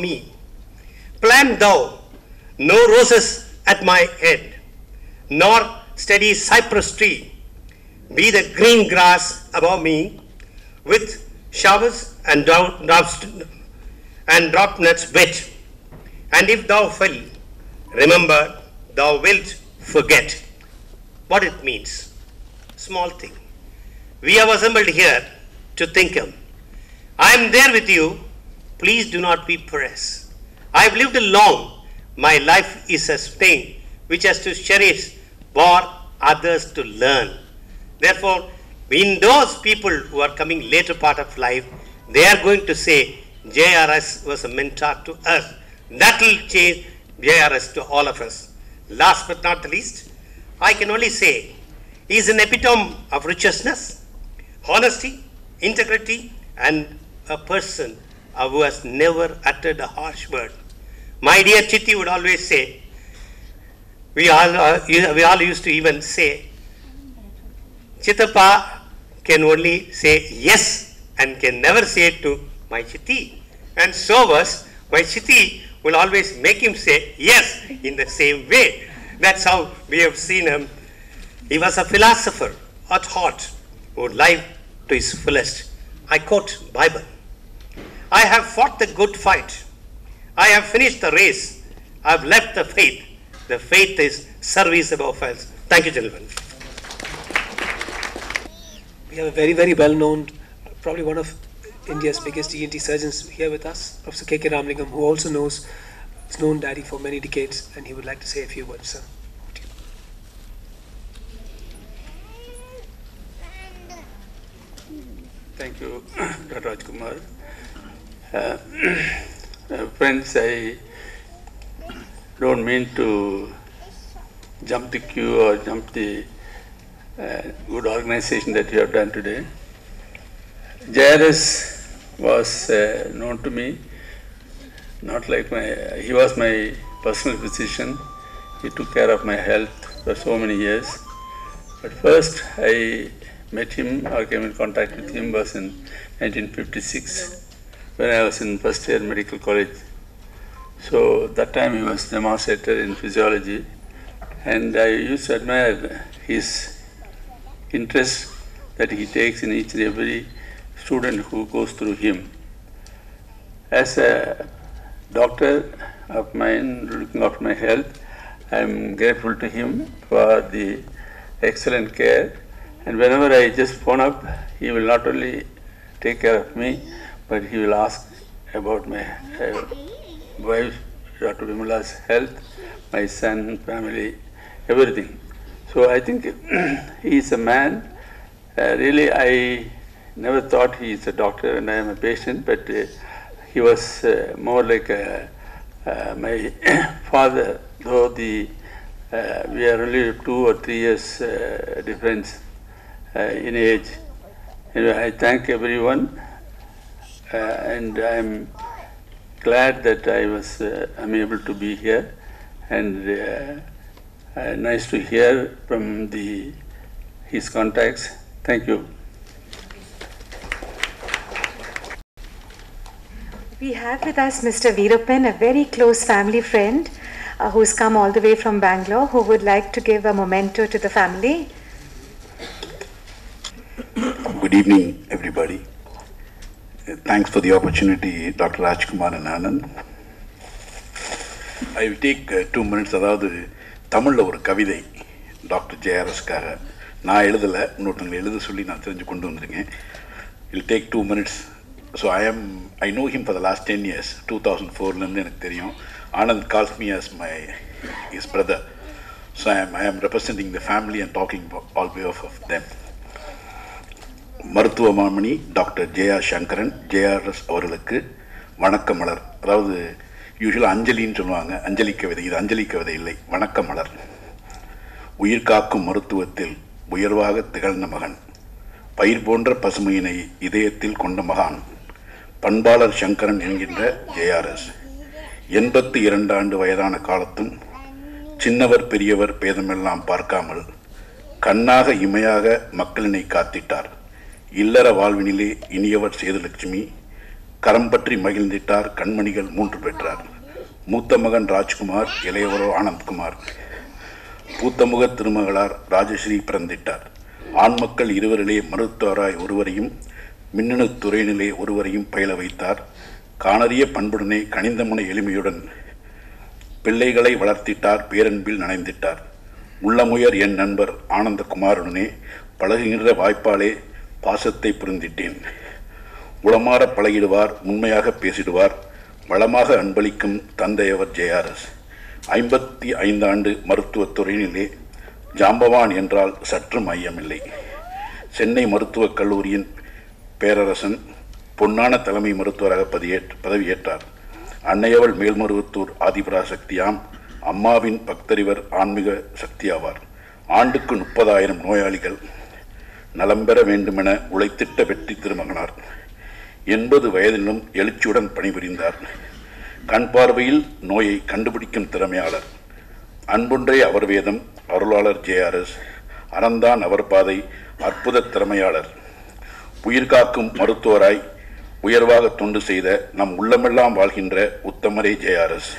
me. Plant thou no roses at my head, nor steady cypress tree. Be the green grass above me, with showers and droplets wet. And if thou fail, remember thou wilt forget. What it means? Small thing. We have assembled here to think Him. I am there with you. Please do not be pressed. I have lived long. My life is a thing which has to cherish for others to learn. Therefore, in those people who are coming later part of life, they are going to say, JRS was a mentor to us. That will change JRS to all of us. Last but not the least, I can only say, he is an epitome of righteousness, honesty, integrity, and a person who has never uttered a harsh word. My dear Chitti would always say, we all used to even say, Chittappa can only say yes and can never say to my Chitti. And so was my Chitti will always make him say yes in the same way. That's how we have seen him. He was a philosopher at heart who would live to his fullest. I quote Bible. I have fought the good fight. I have finished the race. I have left the faith. The faith is service above else. Thank you, gentlemen. We have a very, very well-known, probably one of India's biggest ENT surgeons here with us, Professor K.K. Ramalingam, who also has known Daddy for many decades, and he would like to say a few words, sir. Thank you, Dr. Rajkumar. Friends, I don't mean to jump the queue or jump the good organization that you have done today. JRS was known to me, not like he was my personal physician. He took care of my health for so many years. But first I met him or came in contact with him was in 1956 when I was in first year medical college. So that time he was demonstrator in physiology, and I used to admire his interest that he takes in each and every student who goes through him. As a doctor of mine looking after my health, I am grateful to him for the excellent care, and whenever I just phone up, he will not only take care of me, but he will ask about my wife, Dr. Vimala's health, my son, family, everything. So I think he is a man, really I never thought he is a doctor and I am a patient, but he was more like my father, though we are only 2 or 3 years difference in age. Anyway, I thank everyone, and I am glad that I'm able to be here, and nice to hear from his contacts. Thank you. We have with us Mr. Veerappan, a very close family friend who's come all the way from Bangalore, who would like to give a memento to the family. Good evening, everybody. Thanks for the opportunity, Dr. Rajkumar and Anand. I will take 2 minutes. அதாவது தமிழில் ஒரு கவிதை doctor ஜேஆர்எஸ்க்காக நான் எழுதலை, இன்னொருத்தவங்களை எழுத சொல்லி நான் தெரிஞ்சு கொண்டு வந்திருக்கேன். It'll take 2 minutes. So I know him for the last 10 years. 2004 எனக்கு தெரியும். Anand calls me as his brother. So I am representing the family and talking all behalf of them. மருத்துவ மாமணி டாக்டர் ஜே.ஆர். சங்கரன் ஜேஆர்எஸ் அவர்களுக்கு வணக்க மலர். அதாவது யூஸ்வலாக அஞ்சலின்னு சொல்லுவாங்க, அஞ்சலி கவிதை. இது அஞ்சலி கவிதை இல்லை, வணக்க மலர். உயிர் காக்கும் மருத்துவத்தில் உயர்வாக திகழ்ந்த மகன், பயிர் போன்ற பசுமையினை இதயத்தில் கொண்ட மகான், பண்பாளர் சங்கரன் என்கின்ற ஜேஆர்எஸ் 82 ஆண்டு வயதான காலத்தும் சின்னவர் பெரியவர் பேதமெல்லாம் பார்க்காமல் கண்ணாக இமையாக மக்களினை காத்திட்டார். இல்லற வாழ்வினிலே இனியவர் சேதுலட்சுமி, கரம் பற்றி மகிழ்ந்திட்டார். கண்மணிகள் 3 பெற்றார். மூத்த மகன் ராஜ்குமார், இளையவரோ ஆனந்த்குமார். பூத்தமுக திருமகளார் ராஜஸ்ரீ பிறந்திட்டார். ஆண் மக்கள் 2 மருத்துவராய் ஒருவரையும் மின்னணு துறையினிலே ஒருவரையும் பயில வைத்தார். காணறிய பண்புடனே கனிந்தமுனை எளிமையுடன் பிள்ளைகளை வளர்த்திட்டார். பேரன்பில் நனைந்திட்டார். உள்ளமுயர் என் நண்பர் ஆனந்தகுமாருடனே பழகுகின்ற வாய்ப்பாலே பாசத்தை புரிந்திட்டேன். உளமாற பழகிடுவார், உண்மையாக பேசிடுவார், வளமாக அன்பளிக்கும் தந்தையவர் ஜேஆர்எஸ். 55 ஆண்டு மருத்துவத் துறையினிலே ஜாம்பவான் என்றால் சற்றும் ஐயமில்லை. சென்னை மருத்துவக் கல்லூரியின் பேரரசன் பொன்னான தலைமை மருத்துவராக பதவியேற்றார். அன்னையவள் மேல்மருவத்தூர் ஆதிபராசக்தியாம். அம்மாவின் பக்தறிவர் ஆன்மீக சக்தியாவார். ஆண்டுக்கு 30,000 நோயாளிகள் நலம் பெற வேண்டுமென உழைத்திட்ட வெற்றி திருமகனார். 80 வயதிலும் எழுச்சியுடன் பணிபுரிந்தார். கண் பார்வையில் நோயை கண்டுபிடிக்கும் திறமையாளர். அன்பொன்றே அவர் வேதம், அருளாளர் ஜேஆர்எஸ். அறந்தான் அவர் பாதை, அற்புத திறமையாளர். உயிர்காக்கும் மருத்துவராய் உயர்வாக தொண்டு செய்த நம் உள்ளமெல்லாம் வாழ்கின்ற உத்தமரே ஜேஆர்எஸ்.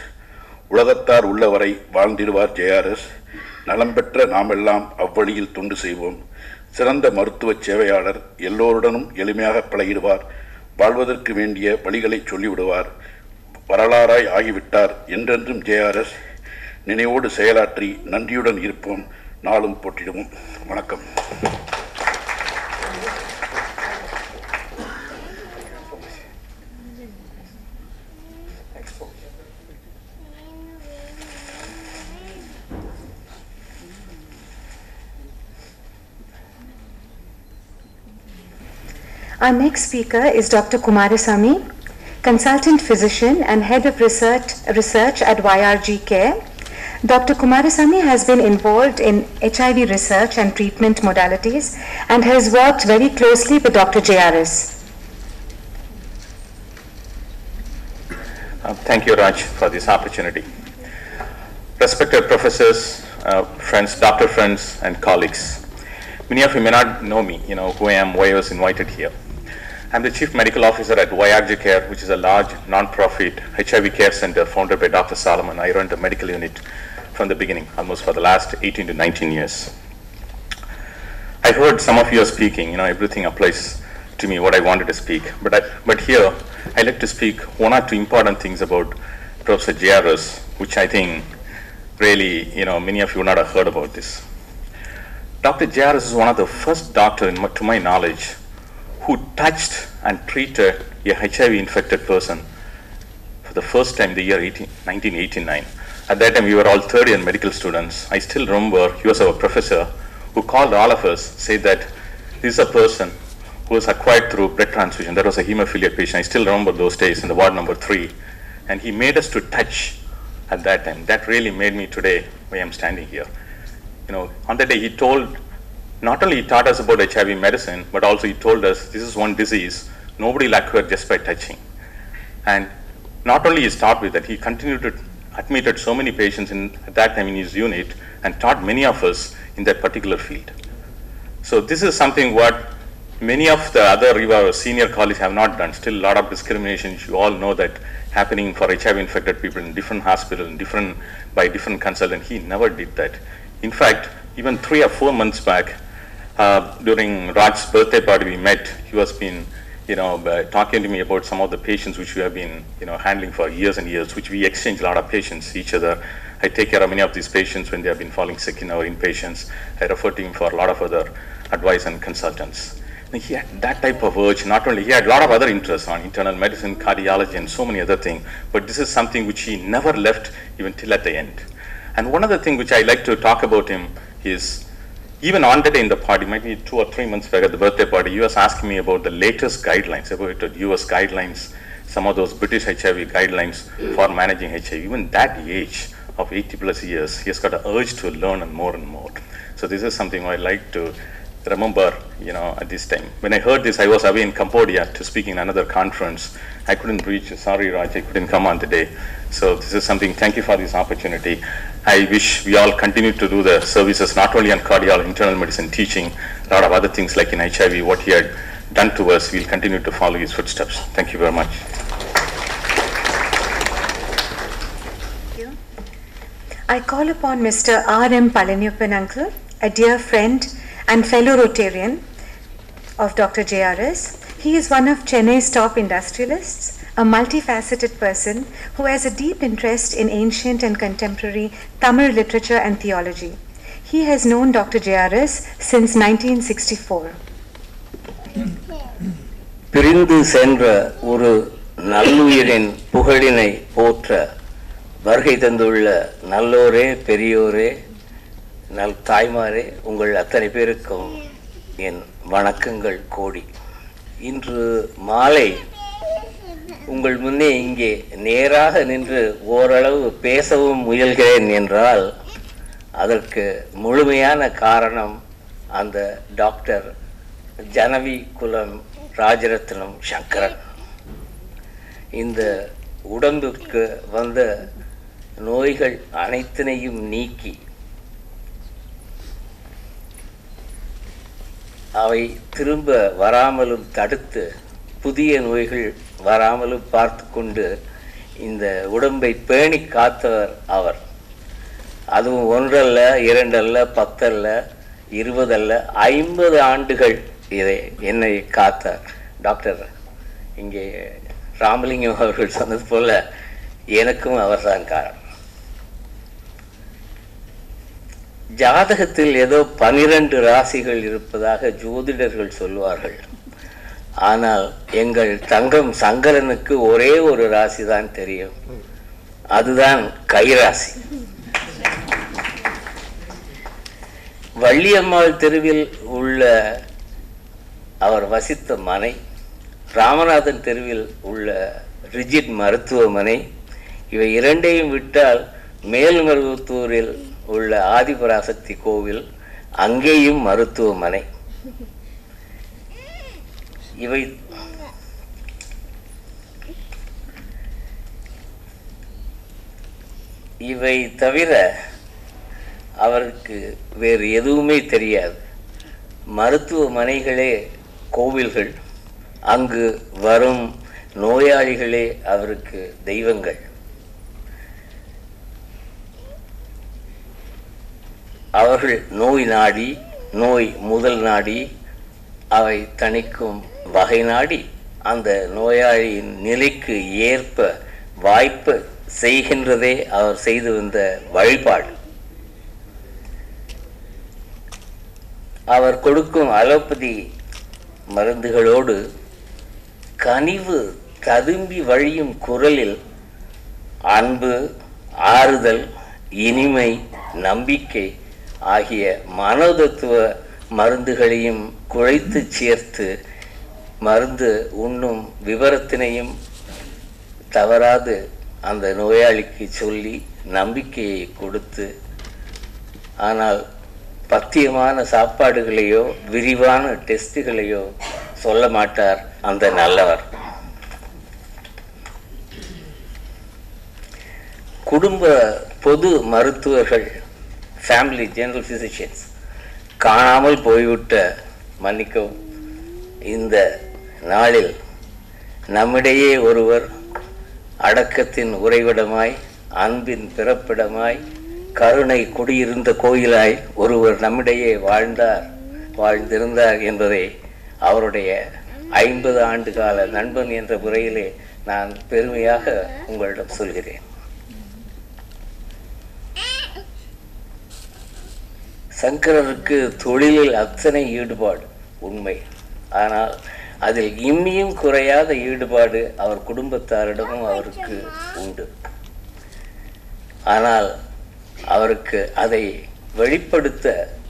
உலகத்தார் உள்ளவரை வாழ்ந்திடுவார் ஜேஆர்எஸ். நலம் பெற்ற நாமெல்லாம் அவ்வழியில் தொண்டு செய்வோம். சிறந்த மருத்துவ சேவையாளர். எல்லோருடனும் எளிமையாக பழகிடுவார். வாழ்வதற்கு வேண்டிய வழிகளை சொல்லிவிடுவார். வரலாறாய் ஆகிவிட்டார். என்றென்றும் ஜேஆர்எஸ். நினைவோடு செயலாற்றி நன்றியுடன் இருப்போம். நாளும் போற்றிடுவோம். வணக்கம். Our next speaker is Dr. Kumarasamy, consultant physician and head of research at YRG Care. Dr. Kumarasamy has been involved in HIV research and treatment modalities and has worked very closely with Dr. JRS. Thank you, Raj, for this opportunity. Respected professors, friends, doctor friends, and colleagues. Many of you may not know me, who I am, why I was invited here. I'm the Chief Medical Officer at YRG Care, which is a large non-profit HIV care center founded by Dr. Solomon. I run the medical unit from the beginning, almost for the last 18 to 19 years. I heard some of you are speaking, everything applies to me, what I wanted to speak. But here, I like to speak 1 or 2 important things about Professor JRS, which I think really, many of you would not have heard about this. Dr. JRS is one of the first doctors, to my knowledge, who touched and treated a HIV-infected person for the first time in the year 1989. At that time, we were all third year medical students. I still remember he was our professor who called all of us, said that this is a person who was acquired through blood transfusion. That was a hemophilia patient. I still remember those days in the ward number 3. And he made us to touch at that time. That really made me today where I'm standing here. On that day he told, not only he taught us about HIV medicine, but also he told us this is one disease nobody will acquire just by touching. And not only he stopped with that, he continued to admitted so many patients at that time in his unit and taught many of us in that particular field. So this is something what many of the other senior colleagues have not done. Still a lot of discrimination, you all know that, happening for HIV infected people in different hospitals, by different consultants. He never did that. In fact, even 3 or 4 months back, during Raj's birthday party we met, he was been talking to me about some of the patients which we have been handling for years and years, which we exchange a lot of patients each other. I take care of many of these patients when they have been falling sick in our inpatients. I refer to him for a lot of other advice and consultants. And he had that type of urge. Not only, he had a lot of other interests on internal medicine, cardiology, and so many other things, but this is something which he never left even till at the end. And one other thing which I like to talk about him is, even on the day in the party, maybe 2 or 3 months back at the birthday party, he was asking me about the latest guidelines, about the US guidelines, some of those British HIV guidelines for managing HIV. Even that age of 80 plus years, he has got an urge to learn and more and more. So this is something I like to remember, at this time. When I heard this, I was away in Cambodia to speak in another conference. I couldn't reach, sorry Raj, I couldn't come on today. So this is something, thank you for this opportunity. I wish we all continue to do the services, not only on cardiology, internal medicine, teaching, a lot of other things like in HIV, what he had done to us, we'll continue to follow his footsteps. Thank you very much. I call upon Mr. R.M. Palaniappan uncle, a dear friend and fellow Rotarian of Dr. JRS. He is one of Chennai's top industrialists, a multifaceted person who has a deep interest in ancient and contemporary Tamil literature and theology. He has known Dr. JRS since 1964. பிரிந்து சென்ற ஒரு நல்லுயிரின் புகழினை போற்ற வருகை தந்துள்ள நல்லோரே, பெரியோரே, நல் தாய்மாரே, உங்கள் அத்தனை பேருக்கும் என் வணக்கங்கள் கோடி. இன்று மாலை உங்கள் முன்னே இங்கே நேராக நின்று ஓரளவு பேசவும் முயல்கிறேன் என்றால் அதற்கு முழுமையான காரணம் அந்த டாக்டர் ஜனவி குலம் ராஜரத்னம் சங்கரன். இந்த உடம்புக்கு வந்த நோய்கள் அனைத்தினையும் நீக்கி அவை திரும்ப வராமலும் தடுத்து புதிய நோய்கள் வராமலும் பார்த்து கொண்டு இந்த உடம்பை பேணி காத்தவர் அவர். அதுவும் ஒன்றல்ல, இரண்டல்ல, 10 அல்ல, 20 அல்ல, 50 ஆண்டுகள் இதை என்னை காத்தார். டாக்டர் இங்கே ராமலிங்கம் அவர்கள் சொன்னது போல எனக்கும் அவர்தான் காரணம். ஜாதகத்தில் ஏதோ 12 ராசிகள் இருப்பதாக ஜோதிடர்கள் சொல்வார்கள். ஆனால் எங்கள் தங்கம் சங்கரனுக்கு ஒரே ஒரு ராசி தான் தெரியும், அதுதான் கைராசி. வள்ளியம்மாள் தெருவில் உள்ள அவர் வசித்த மனை, ராமநாதன் தெருவில் உள்ள ரிஜிட் மருத்துவமனை, இவை இரண்டையும் விட்டால் மேல்மருவத்தூரில் உள்ள ஆதிபராசக்தி கோவில், அங்கேயும் மருத்துவமனை. இவை தவிர அவருக்கு வேறு எதுவுமே தெரியாது. மருத்துவமனைகளே கோவில்கள், அங்கு வரும் நோயாளிகளே அவருக்கு தெய்வங்கள். அவர்கள் நோய் நாடி, நோய் முதல் நாடி, அவை தணிக்கும் வகை நாடி, அந்த நோயாளியின் நிலைக்கு ஏற்ப வாய்ப்பு செய்கின்றதே அவர் செய்து வந்த வழிபாடு. அவர் கொடுக்கும் அலோபதி மருந்துகளோடு கனிவு ததும்பி வழியும் குரலில் அன்பு, ஆறுதல், இனிமை, நம்பிக்கை ஆகிய மனோதத்துவ மருந்துகளையும் குழைத்து சேர்த்து மருந்து உண்ணும் விவரத்தினையும் தவறாது அந்த நோயாளிக்கு சொல்லி நம்பிக்கையை கொடுத்து, ஆனால் பத்தியமான சாப்பாடுகளையோ விரிவான டெஸ்ட்டுகளையோ சொல்ல மாட்டார் அந்த நல்லவர். குடும்ப பொது மருத்துவர்கள், ஃபேமிலி ஜெனரல் ஃபிசிஷியன்ஸ் காணாமல் போய்விட்ட, மன்னிக்கவும், இந்த நாளில் நம்மிடையே ஒருவர் அடக்கத்தின் உறைவிடமாய், அன்பின் பிறப்பிடமாய், கருணை குடியிருந்த கோயிலாய் ஒருவர் நம்மிடையே வாழ்ந்திருந்தார் என்பதை அவருடைய 50 ஆண்டு கால நண்பன் என்ற முறையிலே நான் பெருமையாக உங்களிடம் சொல்கிறேன். சங்கரருக்கு தொழிலில் அத்தனை ஈடுபாடு உண்மை. ஆனால் அதில் இம்மியும் குறையாத ஈடுபாடு அவர் குடும்பத்தாரிடமும் அவருக்கு உண்டு. ஆனால் அவருக்கு அதை வெளிப்படுத்த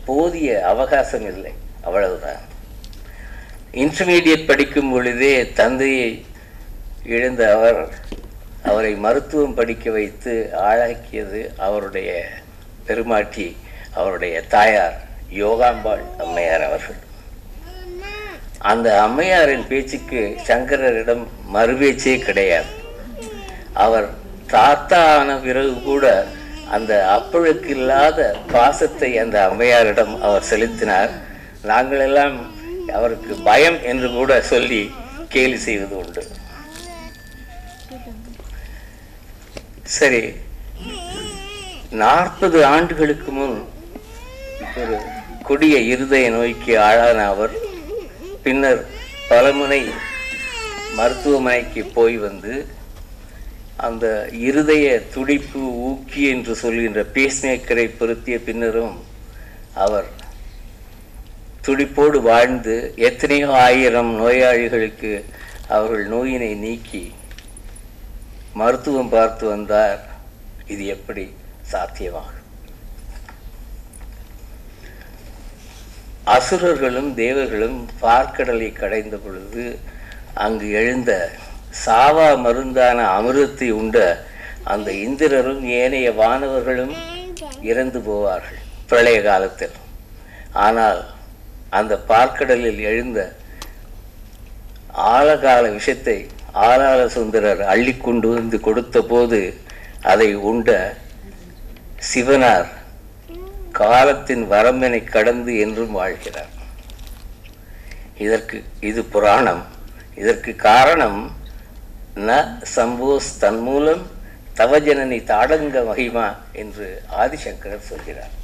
போதிய அவகாசம் இல்லை, அவ்வளவுதான். இன்டர்மீடியட் படிக்கும் பொழுதே தந்தையை இழந்த அவரை மருத்துவம் படிக்க வைத்து ஆளாக்கியது அவருடைய பெருமாட்டி, அவருடைய தாயார் யோகாம்பாள் அம்மையார் அவர்கள். அந்த அம்மையாரின் பேச்சுக்கு சங்கரரிடம் மறுபேச்சே கிடையாது. அவர் தாத்தா ஆன பிறகு கூட அந்த அப்பழுக்கு இல்லாத பாசத்தை அந்த அம்மையாரிடம் அவர் செலுத்தினார். நாங்களெல்லாம் அவருக்கு பயம் என்று கூட சொல்லி கேலி செய்வது உண்டு. சரி, 40 ஆண்டுகளுக்கு முன் ஒரு கொடிய இருதய நோய்க்கு ஆளான அவர் பின்னர் பலமுனை மருத்துவமனைக்கு போய் வந்து அந்த இருதய துடிப்பு ஊக்கி என்று சொல்கின்ற பேஸ்மேக்கரை பொருத்திய பின்னரும் அவர் துடிப்போடு வாழ்ந்து எத்தனையோ ஆயிரம் நோயாளிகளுக்கு அவர்கள் நோயினை நீக்கி மருத்துவம் பார்த்து வந்தார். இது எப்படி சாத்தியமாகும்? அசுரர்களும் தேவர்களும் பார்க்கடலை கடைந்த பொழுது அங்கு எழுந்த சாவா மருந்தான அமிர்தத்தை உண்ட அந்த இந்திரரும் ஏனைய வானவர்களும் இறந்து போவார்கள் பிரளய காலத்தில். ஆனால் அந்த பார்க்கடலில் எழுந்த ஆழகால விஷத்தை ஆளாள சுந்தரர் அள்ளி கொண்டு வந்து கொடுத்த போது அதை உண்ட சிவனார் காலத்தின் வரம்பினை கடந்து என்றும் வாழ்கிறார். இது புராணம். இதற்கு காரணம் ந சம்போஸ் தன்மூலம் தவஜனனி தாடங்க மகிமா என்று ஆதிசங்கரர் சொல்கிறார்.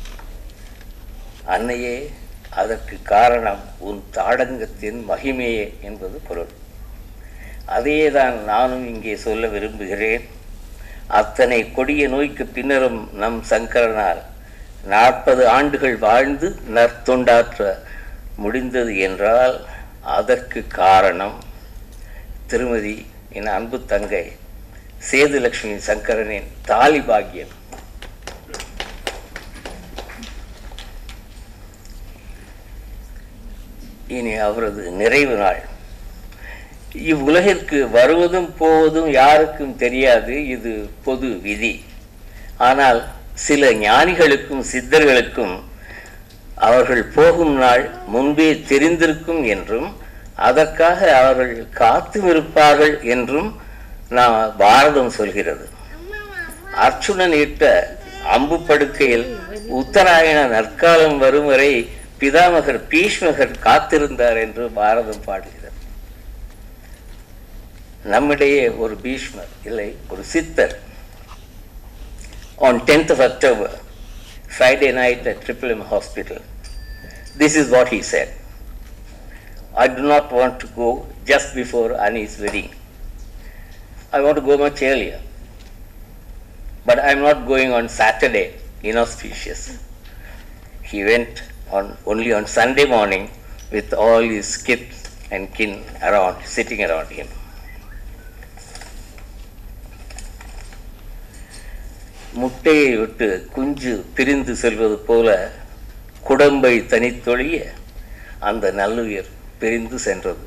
அன்னையே, அதற்கு காரணம் உன் தாடங்கத்தின் மகிமையே என்பது பொருள். அதையேதான் நானும் இங்கே சொல்ல விரும்புகிறேன். அத்தனை கொடிய நோய்க்கு பின்னரும் நம் சங்கரனால் 40 ஆண்டுகள் வாழ்ந்து நற்தொண்டாற்ற முடிந்தது என்றால் அதற்கு காரணம் திருமதி என் அன்பு தங்கை சேதுலட்சுமி சங்கரனின் தாலி பாக்கியம். இனி அவரது நிறைவு நாள். இவ்வுலகிற்கு வருவதும் போவதும் யாருக்கும் தெரியாது, இது பொது விதி. ஆனால் சில ஞானிகளுக்கும் சித்தர்களுக்கும் அவர்கள் போகும் நாள் முன்பே தெரிந்திருக்கும் என்றும் அதற்காக அவர்கள் காத்துமிருப்பார்கள் என்றும் பாரதம் சொல்கிறது. அர்ச்சுனன் இட்ட அம்பு படுக்கையில் உத்தராயண நற்காலம் வரும் வரை பிதாமகர் பீஷ்மகர் காத்திருந்தார் என்று பாரதம் பாடுகிறது. நம்மிடையே ஒரு பீஷ்மர் இல்லை, ஒரு சித்தர். On 10th of October, Friday night at Triple M Hospital, this is what he said: I do not want to go just before Annie's wedding. I want to go much earlier. But I am not going on Saturday, inauspicious. He went only on Sunday morning with all his kith and kin sitting around him. முட்டையை விட்டு குஞ்சு பிரிந்து செல்வது போல குடம்பை தனித்தொழிய அந்த நல்லுயிர் பிரிந்து சென்றது.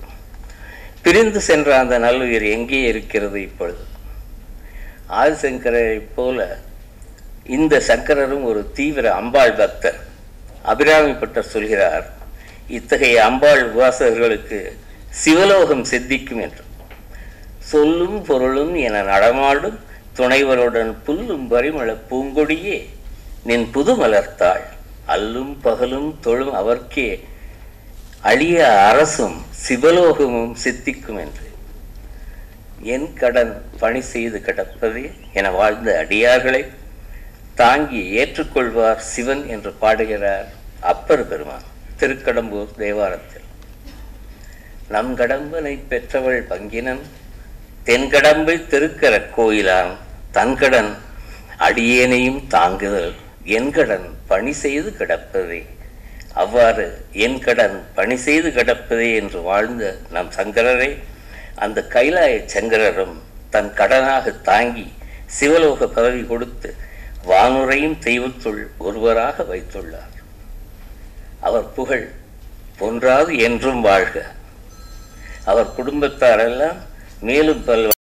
பிரிந்து சென்ற அந்த நல்லுயிர் எங்கே இருக்கிறது இப்பொழுது? ஆதிசங்கரை போல இந்த சங்கரரும் ஒரு தீவிர அம்பாள் பக்தர். அபிராமிப்பட்டர் சொல்கிறார், இத்தகைய அம்பாள் உபாசகர்களுக்கு சிவலோகம் சித்திக்கும் என்று. சொல்லும் பொருளும் என நடமாடும் துணைவருடன் புல்லும் பரிமள பூங்கொடியே நின் புது மலர்த்தாள் அல்லும் பகலும் தொழும் அவர்க்கே அழிய அரசும் சிவலோகமும் சித்திக்கும் என்று. என் கடன் பணி செய்து கிடப்பதே என வாழ்ந்த அடியார்களை தாங்கி ஏற்றுக்கொள்வார் சிவன் என்று பாடுகிறார் அப்பர் பெருமான் திருக்கடம்பூர் தேவாரத்தில். நம் கடம்பனை பெற்றவள் பங்கினன் தென்கடம்பை திருக்கர கோயிலான் தன்கடன் அடியேனையும் தாங்குதல் என் கடன் பணி செய்து கிடப்பதே. அவ்வாறு என் கடன் பணி செய்து கிடப்பதே என்று வாழ்ந்த நம் சங்கரரை அந்த கைலாய சங்கரரும் தன் கடனாக தாங்கி சிவலோக பதவி கொடுத்து வானுரையும் தெய்வத்துள் ஒருவராக வைத்துள்ளார். அவர் புகழ் பொன்றாது என்றும் வாழ்க. அவர் குடும்பத்தாரெல்லாம் மேலும் பல்வேறு